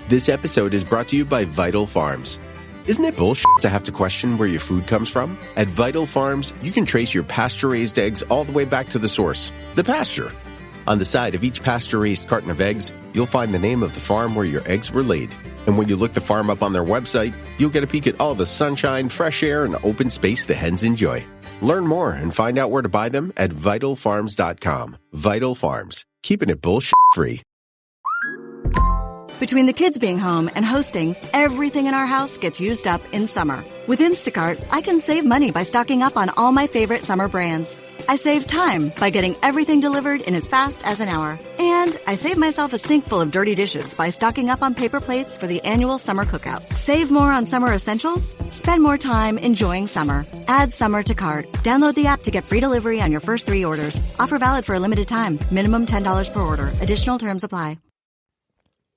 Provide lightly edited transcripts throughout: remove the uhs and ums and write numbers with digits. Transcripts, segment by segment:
This episode is brought to you by Vital Farms. Isn't it bullshit to have to question where your food comes from? At Vital Farms, you can trace your pasture-raised eggs all the way back to the source, the pasture. On the side of each pasture-raised carton of eggs, you'll find the name of the farm where your eggs were laid. And when you look the farm up on their website, you'll get a peek at all the sunshine, fresh air, and open space the hens enjoy. Learn more and find out where to buy them at vitalfarms.com. Vital Farms, keeping it bullshit-free. Between the kids being home and hosting, everything in our house gets used up in summer. With Instacart, I can save money by stocking up on all my favorite summer brands. I save time by getting everything delivered in as fast as an hour. And I save myself a sink full of dirty dishes by stocking up on paper plates for the annual summer cookout. Save more on summer essentials? Spend more time enjoying summer. Add summer to cart. Download the app to get free delivery on your first 3 orders. Offer valid for a limited time. Minimum $10 per order. Additional terms apply.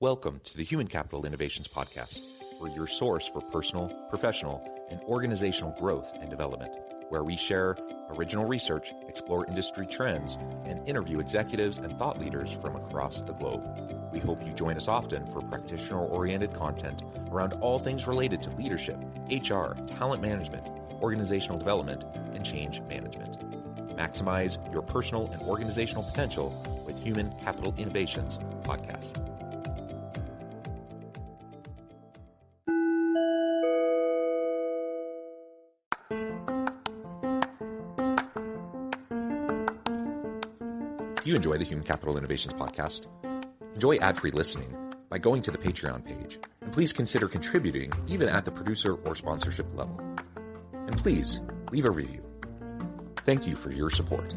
Welcome to the Human Capital Innovations Podcast. We're your source for personal, professional, and organizational growth and development, where we share original research, explore industry trends, and interview executives and thought leaders from across the globe. We hope you join us often for practitioner-oriented content around all things related to leadership, HR, talent management, organizational development, and change management. Maximize your personal and organizational potential with Human Capital Innovations Podcast. If you enjoy the Human Capital Innovations Podcast, enjoy ad-free listening by going to the Patreon page, and please consider contributing even at the producer or sponsorship level. And please leave a review. Thank you for your support.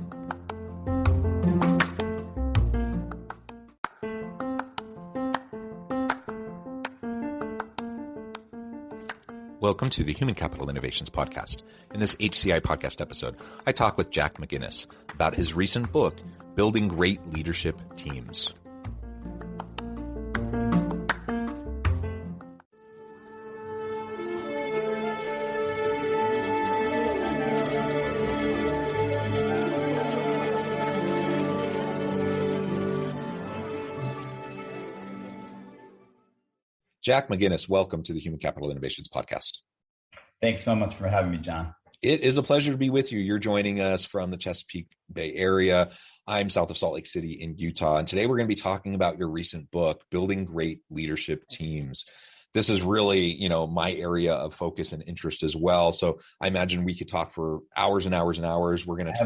Welcome to the Human Capital Innovations Podcast. In this HCI podcast episode, I talk with Jack McGuinness about his recent book, Building Great Leadership Teams. Jack McGuinness, welcome to the Human Capital Innovations Podcast. Thanks so much for having me, John. It is a pleasure to be with you. You're joining us from the Chesapeake Bay area. I'm south of Salt Lake City in Utah. And today we're going to be talking about your recent book, Building Great Leadership Teams. This is really, my area of focus and interest as well. So I imagine we could talk for hours and hours and hours. We're going to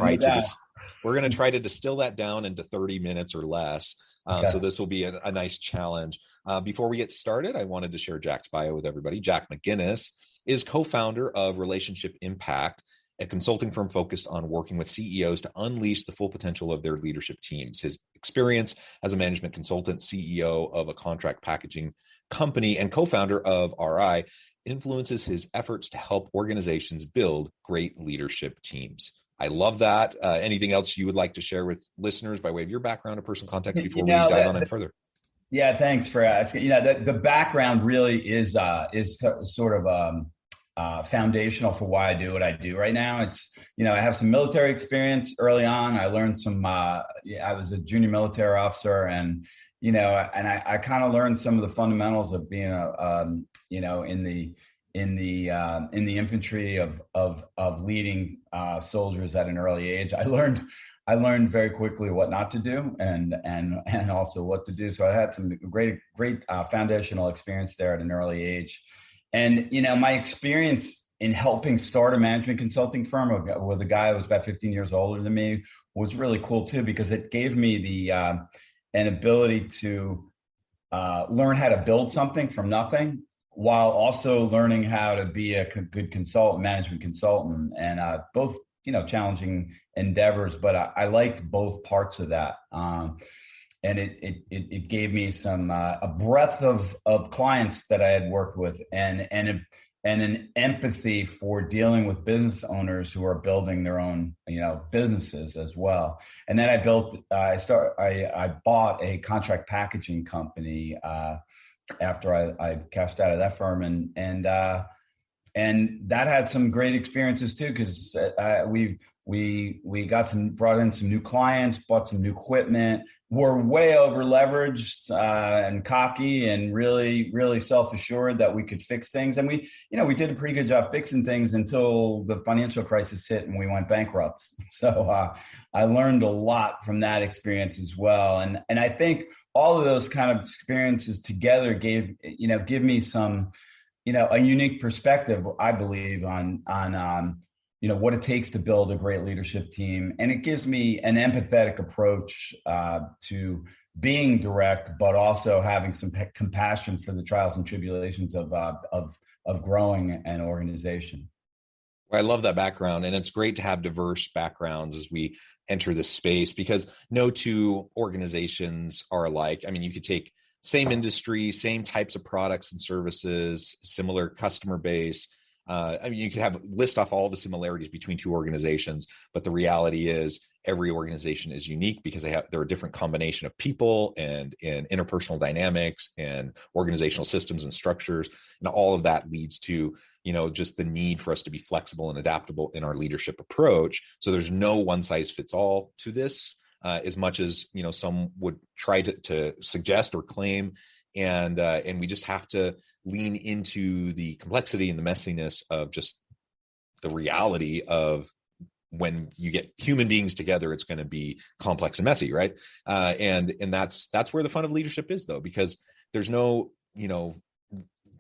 try to distill that down into 30 minutes or less. Okay. So this will be a nice challenge. Before we get started, I wanted to share Jack's bio with everybody. Jack McGuinness is co-founder of Relationship Impact, a consulting firm focused on working with CEOs to unleash the full potential of their leadership teams. His experience as a management consultant, CEO of a contract packaging company, and co-founder of RI influences his efforts to help organizations build great leadership teams. I love that. Anything else you would like to share with listeners by way of your background or personal context before we dive on in further? Yeah, thanks for asking. The background really is sort of foundational for why I do what I do right now. It's, I have some military experience early on. I learned I was a junior military officer, and I kind of learned some of the fundamentals of being in the infantry of leading soldiers at an early age. I learned very quickly what not to do and also what to do. So I had some great foundational experience there at an early age. And, my experience in helping start a management consulting firm with a guy who was about 15 years older than me was really cool too, because it gave me an ability to learn how to build something from nothing, while also learning how to be a good management consultant, and both, challenging endeavors, but I liked both parts of that. And it gave me some a breadth of clients that I had worked with, and an empathy for dealing with business owners who are building their own businesses as well. And then I bought a contract packaging company after I cashed out of that firm, and that had some great experiences too, because We brought in some new clients, bought some new equipment. We're way over leveraged and cocky and really, really self-assured that we could fix things. And we did a pretty good job fixing things until the financial crisis hit and we went bankrupt. So I learned a lot from that experience as well. And I think all of those kind of experiences together give me some, a unique perspective, I believe, on what it takes to build a great leadership team. And it gives me an empathetic approach to being direct, but also having some compassion for the trials and tribulations of growing an organization. I love that background. And it's great to have diverse backgrounds as we enter this space, because no two organizations are alike. I mean, you could take same industry, same types of products and services, similar customer base. You could list off all the similarities between two organizations, but the reality is every organization is unique because they're a different combination of people and interpersonal dynamics and organizational systems and structures. And all of that leads to, just the need for us to be flexible and adaptable in our leadership approach. So there's no one size fits all to this, as much as, some would try to suggest or claim. And we just have to lean into the complexity and the messiness of just the reality of when you get human beings together, it's going to be complex and messy, right? And that's where the fun of leadership is, though, because there's no,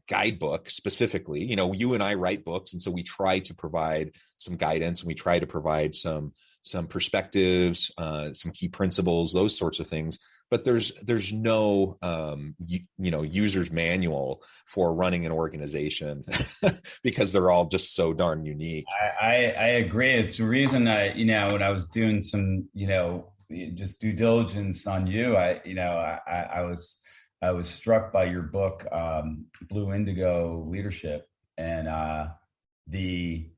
guidebook specifically. You and I write books, and so we try to provide some guidance, and we try to provide some perspectives, some key principles, those sorts of things. But there's no user's manual for running an organization because they're all just so darn unique. I agree. It's the reason when I was doing some just due diligence on you, I was struck by your book, Blue Indigo Leadership, and the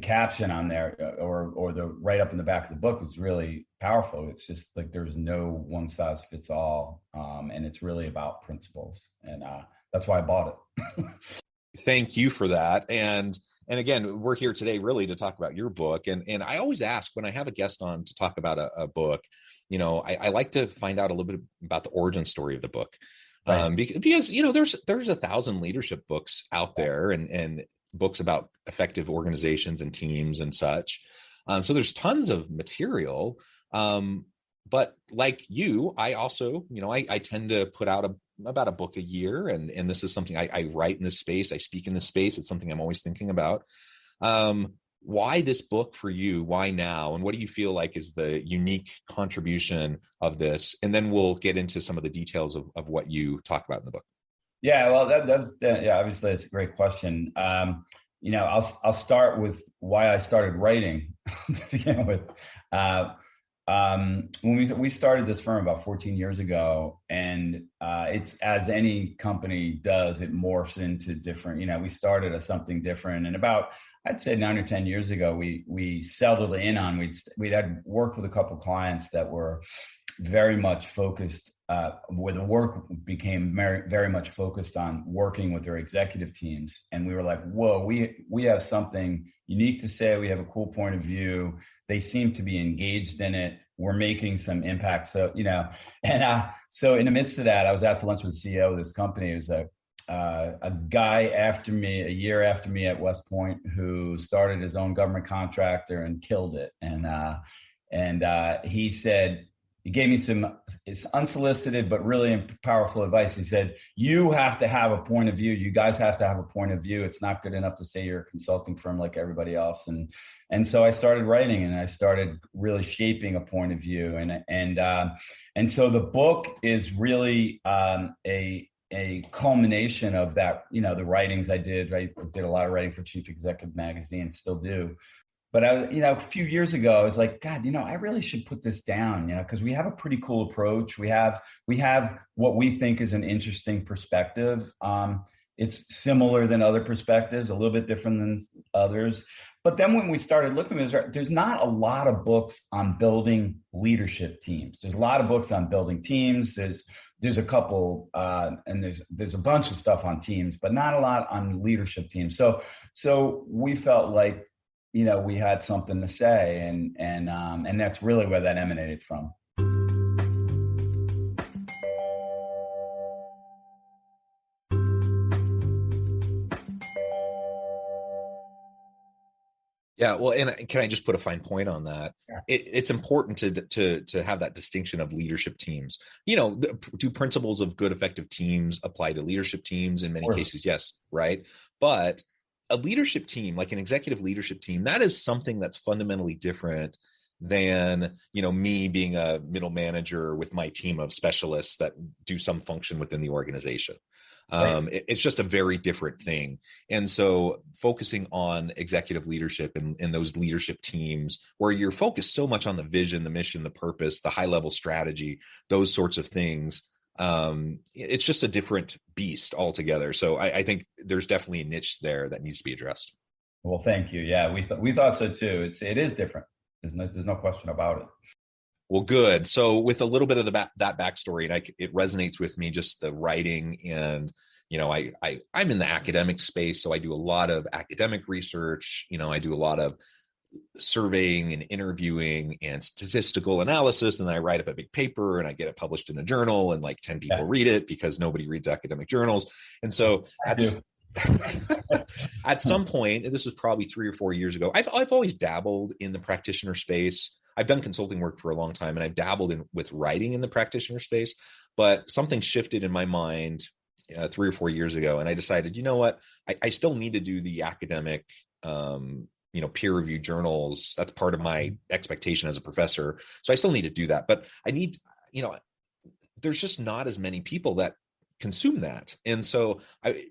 caption on there or the write up in the back of the book is really powerful. It's just like there's no one size fits all, and it's really about principles, and that's why I bought it. Thank you for that. And again, we're here today really to talk about your book. And I always ask when I have a guest on to talk about a book, I like to find out a little bit about the origin story of the book. Right. Because there's 1,000 leadership books out there and books about effective organizations and teams and such. So there's tons of material. But like you, I also, I tend to put out about a book a year. And this is something I write in this space. I speak in this space. It's something I'm always thinking about. Why this book for you? Why now? And what do you feel like is the unique contribution of this? And then we'll get into some of the details of what you talk about in the book. Yeah, well, that's obviously it's a great question. I'll start with why I started writing to begin with. When we started this firm about 14 years ago, and it's as any company does, it morphs into different. We started as something different, and about I'd say 9 or 10 years ago, we settled in on we'd had worked with a couple of clients that were very much focused. Where the work became very, very much focused on working with their executive teams. And we were like, whoa, we have something unique to say. We have a cool point of view. They seem to be engaged in it. We're making some impact. So, so in the midst of that, I was out to lunch with the CEO of this company. It was a guy a year after me at West Point, who started his own government contractor and killed it. And he said, he gave me some unsolicited but really powerful advice. He said, you have to have a point of view. You guys have to have a point of view. It's not good enough to say you're a consulting firm like everybody else. And so I started writing, and I started really shaping a point of view. And so the book is really a culmination of that, the writings I did. I did a lot of writing for Chief Executive Magazine, still do. But a few years ago, I was like, God, I really should put this down, because we have a pretty cool approach. We have what we think is an interesting perspective. It's similar than other perspectives, a little bit different than others. But then when we started looking, there's not a lot of books on building leadership teams. There's a lot of books on building teams. There's a couple, and there's a bunch of stuff on teams, but not a lot on leadership teams. So we felt like, we had something to say, and that's really where that emanated from. Yeah, well, and can I just put a fine point on that? Yeah. It's important to have that distinction of leadership teams. Do principles of good, effective teams apply to leadership teams? In many cases, yes, right? But a leadership team, like an executive leadership team, that is something that's fundamentally different than me being a middle manager with my team of specialists that do some function within the organization. It's just a very different thing. And so focusing on executive leadership and those leadership teams where you're focused so much on the vision, the mission, the purpose, the high level strategy, those sorts of things, it's just a different beast altogether. So I think there's definitely a niche there that needs to be addressed. Well, thank you. Yeah, we thought so too. It is different. There's no question about it. Well, good. So with a little bit of that backstory, and it resonates with me, just the writing, and I'm in the academic space, so I do a lot of academic research. I do a lot of surveying and interviewing and statistical analysis, and I write up a big paper and I get it published in a journal, and like 10 people read it because nobody reads academic journals. And so at some point, and this was probably 3 or 4 years ago, I've always dabbled in the practitioner space. I've done consulting work for a long time, and I've dabbled with writing in the practitioner space, but something shifted in my mind 3 or 4 years ago. And I decided, you know what, I still need to do the academic, peer-reviewed journals. That's part of my expectation as a professor. So I still need to do that, but I need, there's just not as many people that consume that. And so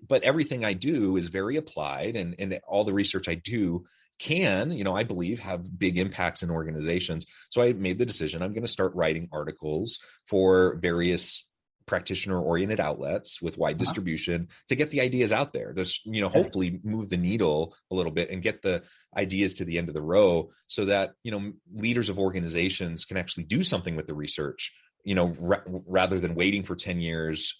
but everything I do is very applied, and all the research I do can, I believe, have big impacts in organizations. So I made the decision, I'm going to start writing articles for various practitioner-oriented outlets with wide distribution to get the ideas out there, to hopefully move the needle a little bit and get the ideas to the end of the row, so that leaders of organizations can actually do something with the research, rather than waiting for 10 years,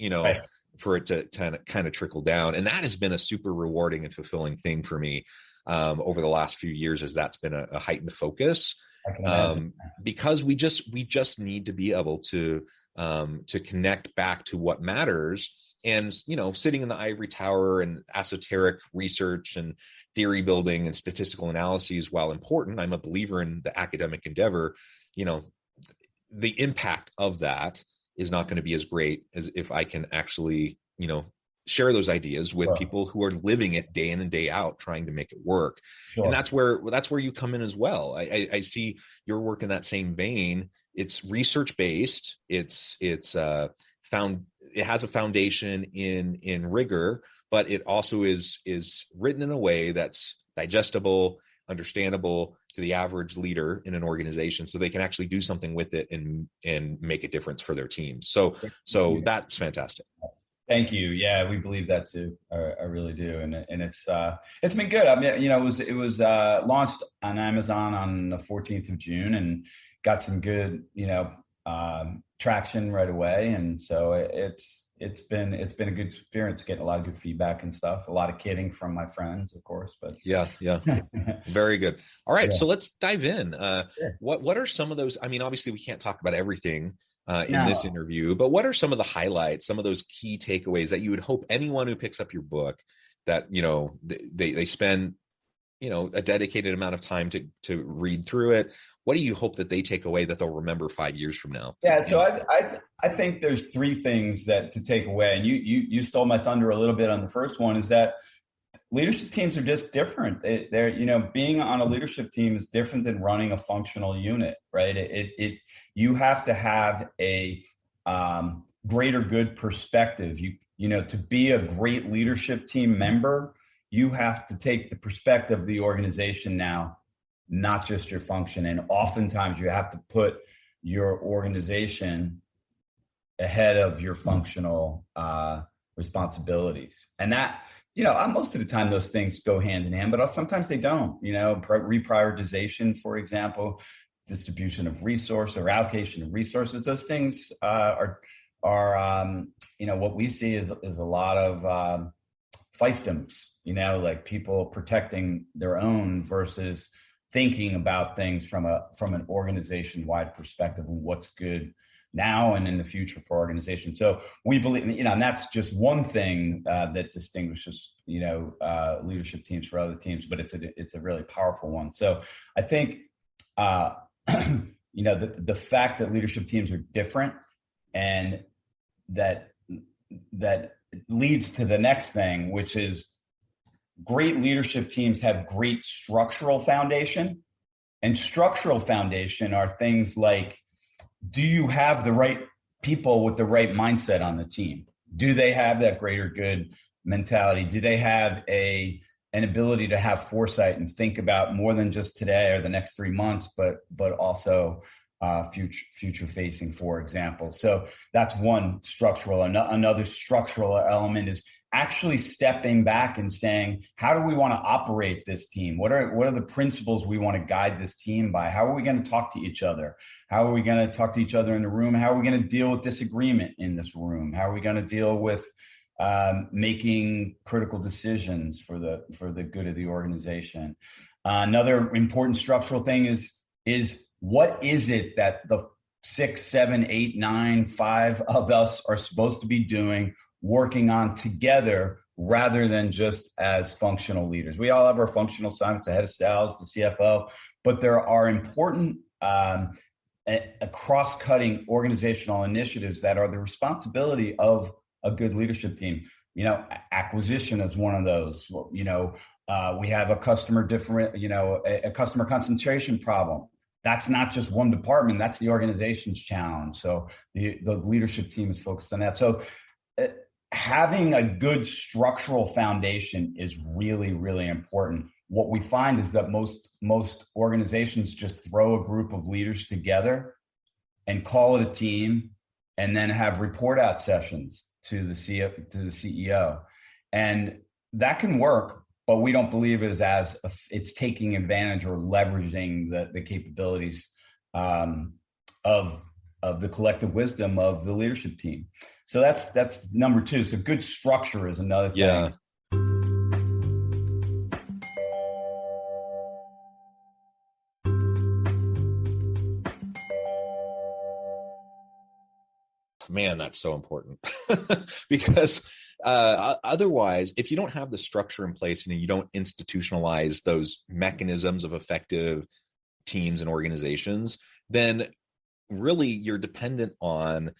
for it to kind of trickle down. And that has been a super rewarding and fulfilling thing for me over the last few years, as that's been a heightened focus, because we just need to be able to connect back to what matters. And, sitting in the ivory tower and esoteric research and theory building and statistical analyses, while important, I'm a believer in the academic endeavor. The impact of that is not going to be as great as if I can actually, share those ideas with people who are living it day in and day out, trying to make it work. Sure. And that's where you come in as well. I see your work in that same vein. It's research based. It has a foundation in rigor, but it also is written in a way that's digestible, understandable to the average leader in an organization, so they can actually do something with it and make a difference for their teams. So that's fantastic. Thank you. Yeah, we believe that too. I really do, and it's been good. I mean, it was launched on Amazon on the 14th of June, and got some good traction right away. And so it's been a good experience, getting a lot of good feedback and stuff. A lot of kidding from my friends, of course. But yeah, very good. All right, so let's dive in. Sure. What are some of those? I mean, obviously, we can't talk about everything in this interview, but what are some of the highlights, some of those key takeaways that you would hope anyone who picks up your book, that they spend a dedicated amount of time to read through it? What do you hope that they take away that they'll remember 5 years from now? Yeah, so I think there's 3 things that to take away, and you stole my thunder a little bit on the first one, is that leadership teams are just different. They're being on a leadership team is different than running a functional unit, right? You have to have a greater good perspective. To be a great leadership team member, you have to take the perspective of the organization now, not just your function. And oftentimes you have to put your organization ahead of your functional responsibilities. And that, most of the time those things go hand in hand, but sometimes they don't. Reprioritization, for example, distribution of resource or allocation of resources. Those things are what we see is a lot of fiefdoms, like people protecting their own versus thinking about things from an organization-wide perspective and what's good now and in the future for organizations. So we believe, and that's just one thing that distinguishes, leadership teams for other teams, but it's a really powerful one. So I think, the fact that leadership teams are different, and that leads to the next thing, which is great leadership teams have great structural foundation. And structural foundation are things like, do you have the right people with the right mindset on the team? Do they have that greater good mentality? Do they have an ability to have foresight and think about more than just today or the next 3 months, but also future facing, for example? So that's one structural. Another structural element is actually stepping back and saying, how do we want to operate this team? What are the principles we want to guide this team by? How are we going to talk to each other? How are we going to talk to each other in the room? How are we going to deal with disagreement in this room? How are we going to deal with making critical decisions for the good of the organization? Another important structural thing is what is it that the 6, 7, 8, 9, 5 of us are supposed to be doing, working on together, rather than just as functional leaders? We all have our functional assignments, the head of sales, the CFO, but there are important cross-cutting organizational initiatives that are the responsibility of a good leadership team. Acquisition is one of those. We have a customer concentration problem. That's not just one department, that's the organization's challenge. So the leadership team is focused on that. So having a good structural foundation is really, really important. What we find is that most organizations just throw a group of leaders together and call it a team, and then have report out sessions to the CEO. And that can work, but we don't believe it is it's taking advantage or leveraging the capabilities of the collective wisdom of the leadership team. So that's number 2. So good structure is another thing. Yeah. Man, that's so important because otherwise, if you don't have the structure in place and you don't institutionalize those mechanisms of effective teams and organizations, then really you're dependent on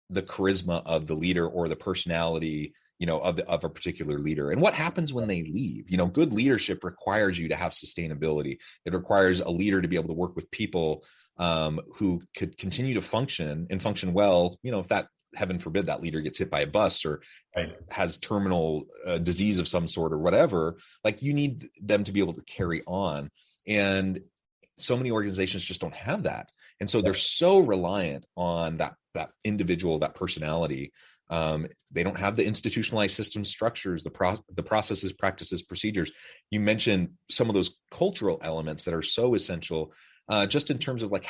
the charisma of the leader or the personality, of a particular leader. And what happens when they leave? Good leadership requires you to have sustainability. It requires a leader to be able to work with people who could continue to function well, if that, heaven forbid, that leader gets hit by a bus or has terminal disease of some sort or whatever. Like, you need them to be able to carry on. And so many organizations just don't have that. And so they're so reliant on that individual, that personality. They don't have the institutionalized systems, structures, the processes, practices, procedures. You mentioned some of those cultural elements that are so essential, just in terms of like,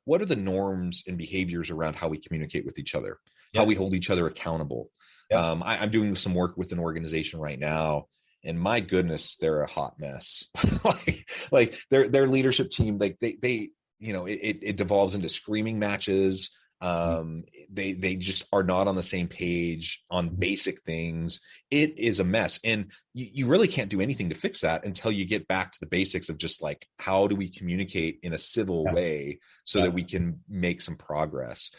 what are the norms and behaviors around how we communicate with each other, how we hold each other accountable. I'm doing some work with an organization right now, and my goodness, they're a hot mess. like their leadership team, like they it devolves into screaming matches. They just are not on the same page on basic things. It is a mess. And you really can't do anything to fix that until you get back to the basics of just like, how do we communicate in a civil way so that we can make some progress?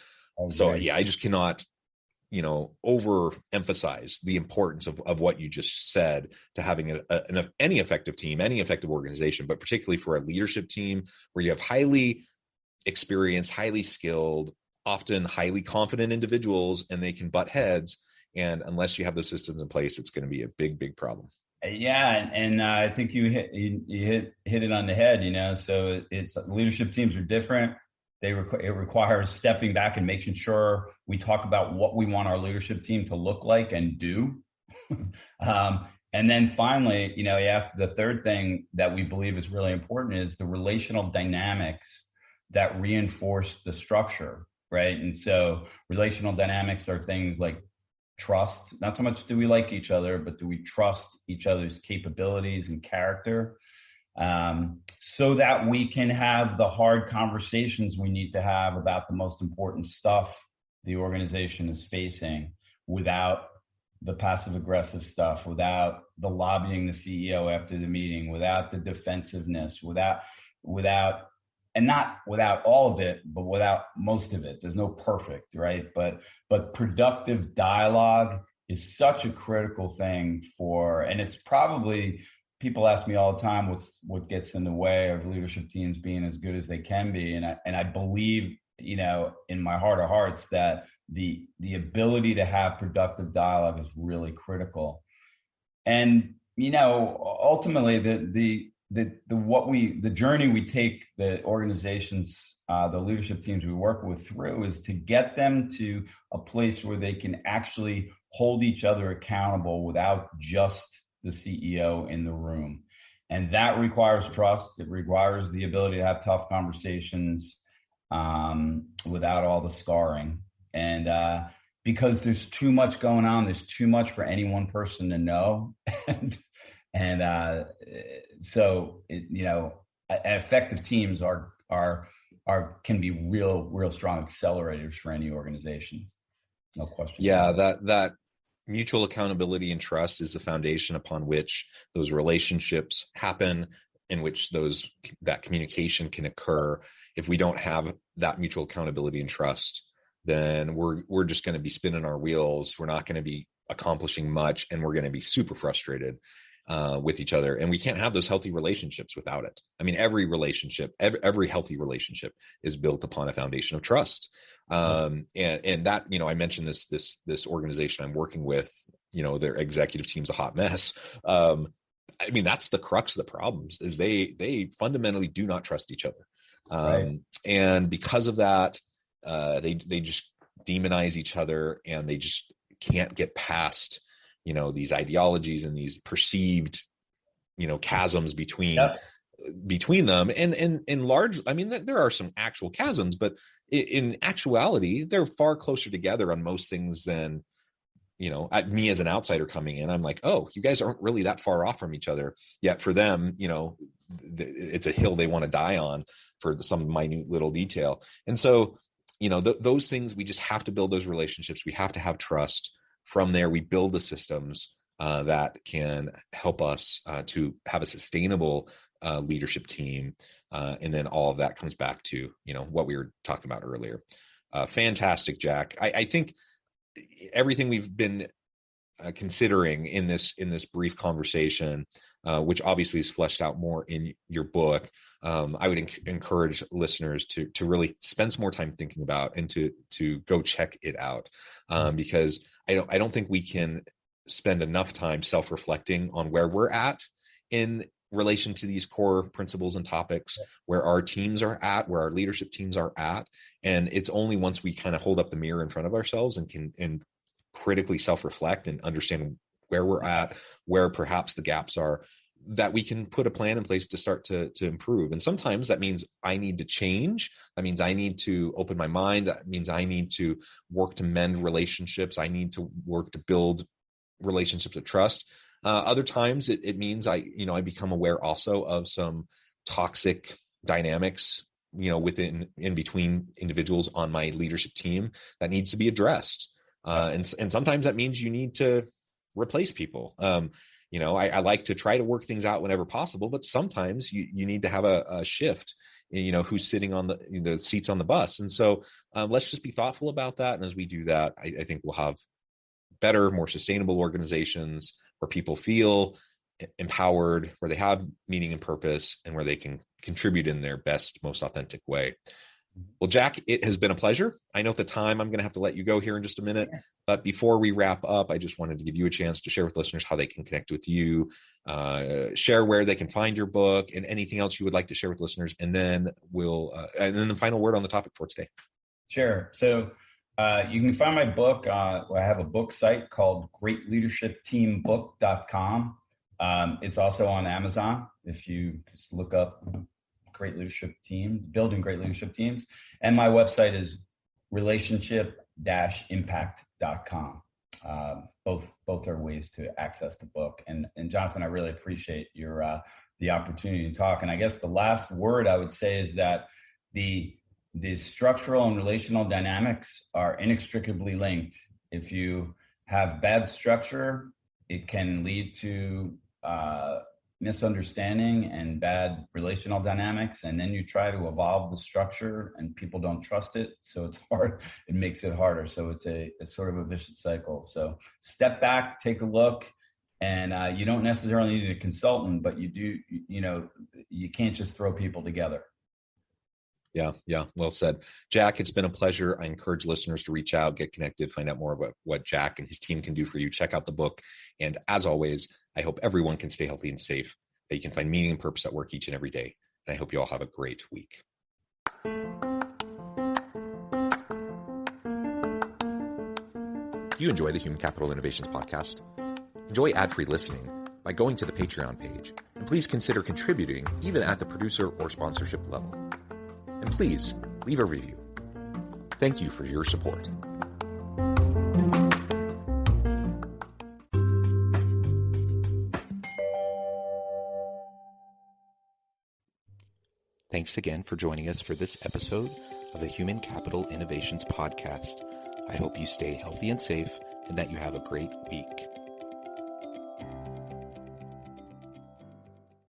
So I just cannot, overemphasize the importance of what you just said to having any effective team, any effective organization, but particularly for a leadership team where you have highly experienced, highly skilled, often highly confident individuals, and they can butt heads. And unless you have those systems in place, it's going to be a big, big problem. Yeah. And I think you hit it on the head, so it's leadership teams are different. It requires stepping back and making sure we talk about what we want our leadership team to look like and do. And then finally, the third thing that we believe is really important is the relational dynamics that reinforce the structure. Right. And so relational dynamics are things like trust. Not so much do we like each other, but do we trust each other's capabilities and character, so that we can have the hard conversations we need to have about the most important stuff the organization is facing, without the passive aggressive stuff, without the lobbying the CEO after the meeting, without the defensiveness, and not without all of it, but without most of it. There's no perfect, right? But productive dialogue is such a critical thing and it's probably, people ask me all the time, what gets in the way of leadership teams being as good as they can be. And I believe, in my heart of hearts, that the ability to have productive dialogue is really critical. And, ultimately the journey we take the organizations, the leadership teams we work with through, is to get them to a place where they can actually hold each other accountable without just the CEO in the room. And that requires trust. It requires the ability to have tough conversations without all the scarring. And because there's too much going on, there's too much for any one person to know. So effective teams can be real strong accelerators for any organization. No question. Yeah, that mutual accountability and trust is the foundation upon which those relationships happen, in which that communication can occur. If we don't have that mutual accountability and trust, then we're just going to be spinning our wheels. We're not going to be accomplishing much, and we're going to be super frustrated with each other. And we can't have those healthy relationships without it. I mean, every relationship, every healthy relationship is built upon a foundation of trust. And that, I mentioned this organization I'm working with, their executive team's a hot mess. I mean, that's the crux of the problems, is they fundamentally do not trust each other. Right. And because of that, they just demonize each other, and they just can't get past, these ideologies and these perceived, chasms between them. And in large, I mean, there are some actual chasms, but in actuality, they're far closer together on most things than, me as an outsider coming in, I'm like, oh, you guys aren't really that far off from each other. Yet for them, it's a hill they want to die on for some minute little detail. And so, those things, we just have to build those relationships. We have to have trust. From there, we build the systems that can help us to have a sustainable leadership team. And then all of that comes back to, what we were talking about earlier. Fantastic, Jack. I think everything we've been considering in this brief conversation, which obviously is fleshed out more in your book, I would encourage listeners to really spend some more time thinking about, and to go check it out, because I don't think we can spend enough time self-reflecting on where we're at in relation to these core principles and topics, where our teams are at, where our leadership teams are at. And it's only once we kind of hold up the mirror in front of ourselves and critically self-reflect and understand where we're at, where perhaps the gaps are, that we can put a plan in place to start to improve. And sometimes that means I need to change. That means I need to open my mind. That means I need to work to mend relationships. I need to work to build relationships of trust. Other times it means I become aware also of some toxic dynamics, in between individuals on my leadership team that needs to be addressed. And sometimes that means you need to replace people. I like to try to work things out whenever possible, but sometimes you need to have a shift, who's sitting on the seats on the bus. And so let's just be thoughtful about that. And as we do that, I think we'll have better, more sustainable organizations where people feel empowered, where they have meaning and purpose, and where they can contribute in their best, most authentic way. Well, Jack, it has been a pleasure. I know at the time I'm going to have to let you go here in just a minute, but before we wrap up, I just wanted to give you a chance to share with listeners how they can connect with you, share where they can find your book, and anything else you would like to share with listeners. And then and then the final word on the topic for today. Sure. So you can find my book. I have a book site called greatleadershipteambook.com. It's also on Amazon. If you just look up Great Leadership Teams, Building Great Leadership Teams. And my website is relationship-impact.com. both are ways to access the book. And Jonathan, I really appreciate your the opportunity to talk. And I guess the last word I would say is that the structural and relational dynamics are inextricably linked. If you have bad structure, it can lead to misunderstanding and bad relational dynamics. And then you try to evolve the structure and people don't trust it. So it's hard. It makes it harder. So it's sort of a vicious cycle. So step back, take a look. And you don't necessarily need a consultant, but you do, you can't just throw people together. Yeah. Well said. Jack, it's been a pleasure. I encourage listeners to reach out, get connected, find out more about what Jack and his team can do for you. Check out the book. And as always, I hope everyone can stay healthy and safe, that you can find meaning and purpose at work each and every day. And I hope you all have a great week. Do you enjoy the Human Capital Innovations podcast? Enjoy ad-free listening by going to the Patreon page. And please consider contributing even at the producer or sponsorship level. And please leave a review. Thank you for your support. Thanks again for joining us for this episode of the Human Capital Innovations podcast. I hope you stay healthy and safe and that you have a great week.